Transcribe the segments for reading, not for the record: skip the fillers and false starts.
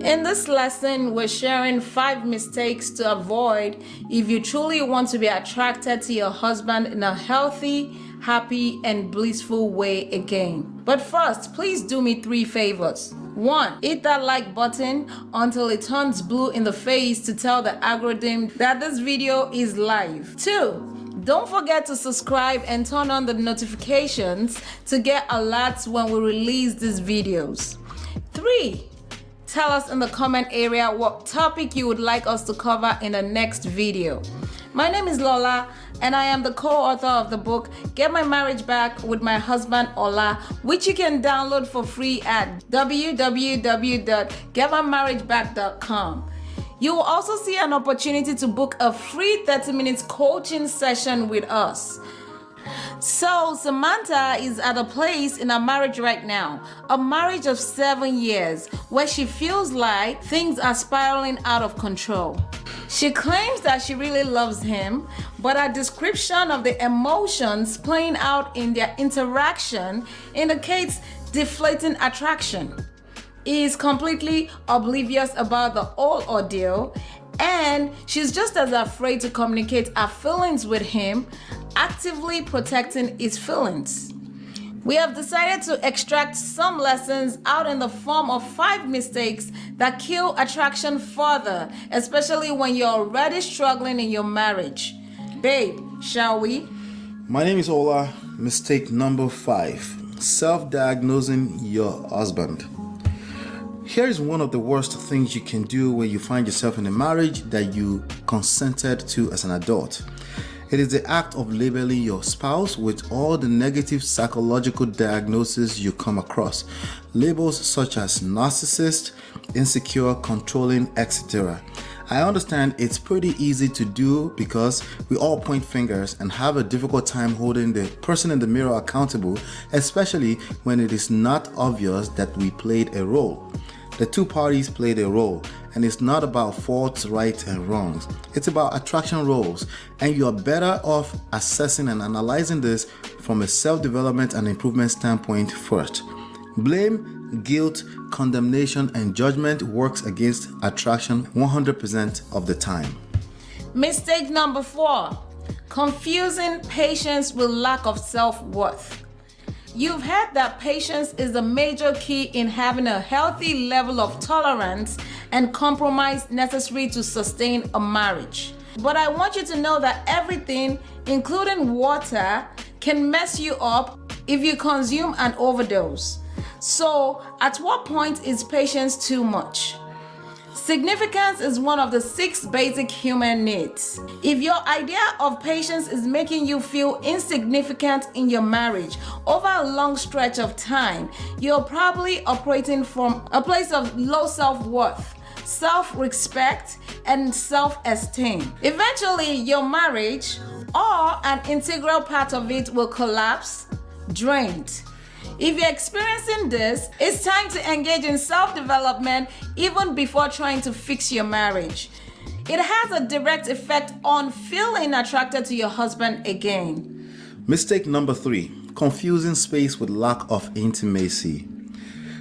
In this lesson, we're sharing 5 mistakes to avoid if you truly want to be attracted to your husband in a healthy, happy, and blissful way again. But first, please do me 3 favors. 1. Hit that like button until it turns blue in the face to tell the algorithm that this video is live. 2. Don't forget to subscribe and turn on the notifications to get alerts when we release these videos. 3. Tell us in the comment area what topic you would like us to cover in the next video. My name is Lola, and I am the co-author of the book Get My Marriage Back with My Husband Ola, which you can download for free at www.getmymarriageback.com. You will also see an opportunity to book a free 30 minutes coaching session with us. So Samantha is at a place in her marriage right now, a marriage of 7 years, where she feels like things are spiraling out of control. She claims that she really loves him, but her description of the emotions playing out in their interaction indicates deflating attraction. He is completely oblivious about the whole ordeal, and she's just as afraid to communicate her feelings with him, actively protecting his feelings. We have decided to extract some lessons out in the form of 5 mistakes that kill attraction further, especially when you're already struggling in your marriage. Babe, shall we? My name is Ola. Mistake number 5. Self-diagnosing your husband. Here is one of the worst things you can do when you find yourself in a marriage that you consented to as an adult. It is the act of labeling your spouse with all the negative psychological diagnoses you come across. Labels such as narcissist, insecure, controlling, etc. I understand it's pretty easy to do because we all point fingers and have a difficult time holding the person in the mirror accountable, especially when it is not obvious that we played a role. The 2 parties played a role, and it's not about faults, rights, and wrongs. It's about attraction roles, and you are better off assessing and analyzing this from a self-development and improvement standpoint first. Blame, guilt, condemnation, and judgment works against attraction 100% of the time. Mistake number 4. Confusing patience with lack of self-worth. You've heard that patience is a major key in having a healthy level of tolerance and compromise necessary to sustain a marriage. But I want you to know that everything, including water, can mess you up if you consume an overdose. So, at what point is patience too much? Significance is one of the 6 basic human needs. If your idea of patience is making you feel insignificant in your marriage over a long stretch of time, you're probably operating from a place of low self-worth, self-respect, and self-esteem. Eventually, your marriage or an integral part of it will collapse, drained. If you're experiencing this, it's time to engage in self-development even before trying to fix your marriage. It has a direct effect on feeling attracted to your husband again. Mistake number 3. Confusing space with lack of intimacy.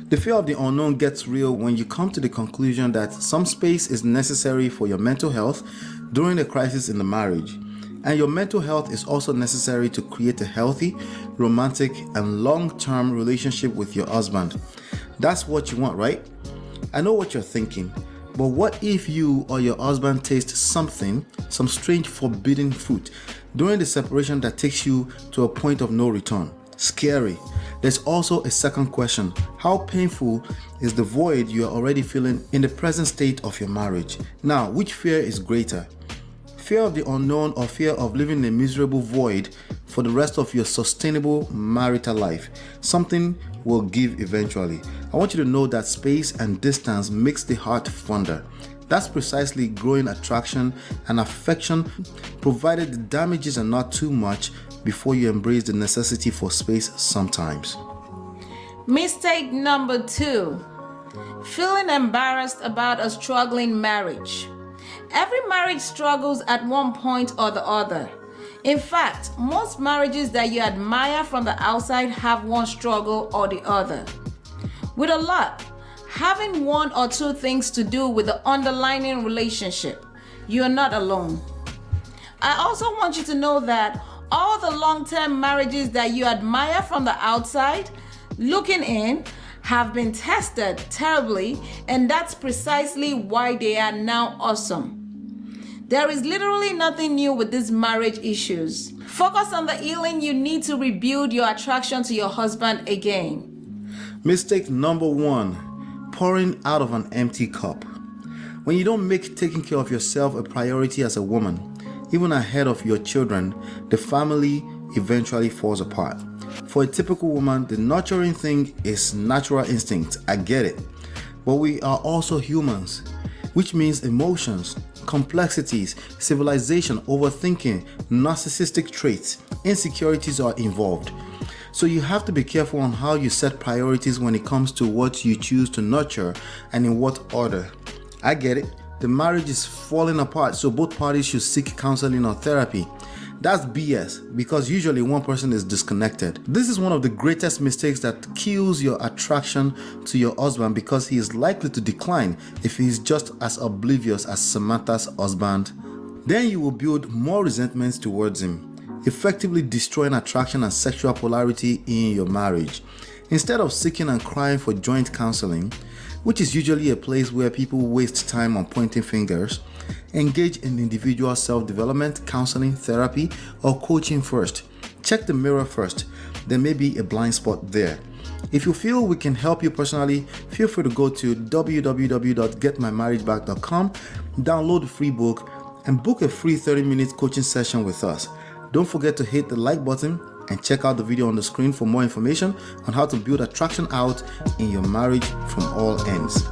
The fear of the unknown gets real when you come to the conclusion that some space is necessary for your mental health during a crisis in the marriage. And your mental health is also necessary to create a healthy, romantic, and long-term relationship with your husband. That's what you want, right? I know what you're thinking, but what if you or your husband taste something, some strange forbidden fruit, during the separation that takes you to a point of no return? Scary. There's also a second question. How painful is the void you are already feeling in the present state of your marriage? Now, which fear is greater? Fear of the unknown or fear of living in a miserable void for the rest of your sustainable marital life? Something will give eventually. I want you to know that space and distance makes the heart fonder. That's precisely growing attraction and affection, provided the damages are not too much before you embrace the necessity for space sometimes. Mistake number 2. Feeling embarrassed about a struggling marriage. Every marriage struggles at one point or the other. In fact, most marriages that you admire from the outside have one struggle or the other. With a lot, having one or two things to do with the underlying relationship. You're not alone. I also want you to know that all the long-term marriages that you admire from the outside, looking in, have been tested terribly, and that's precisely why they are now awesome. There is literally nothing new with these marriage issues. Focus on the healing you need to rebuild your attraction to your husband again. Mistake number 1, pouring out of an empty cup. When you don't make taking care of yourself a priority as a woman, even ahead of your children, the family eventually falls apart. For a typical woman, the nurturing thing is natural instinct. I get it. But we are also humans, which means emotions, complexities, civilization, overthinking, narcissistic traits, insecurities are involved. So you have to be careful on how you set priorities when it comes to what you choose to nurture and in what order. I get it. The marriage is falling apart, so both parties should seek counseling or therapy. That's BS, because usually one person is disconnected. This is one of the greatest mistakes that kills your attraction to your husband, because he is likely to decline if he is just as oblivious as Samantha's husband. Then you will build more resentments towards him, effectively destroying attraction and sexual polarity in your marriage. Instead of seeking and crying for joint counseling, which is usually a place where people waste time on pointing fingers, engage in individual self-development, counseling, therapy, or coaching first. Check the mirror first. There may be a blind spot there. If you feel we can help you personally, feel free to go to www.getmymarriageback.com, download the free book, and book a free 30-minute coaching session with us. Don't forget to hit the like button and check out the video on the screen for more information on how to build attraction out in your marriage from all ends.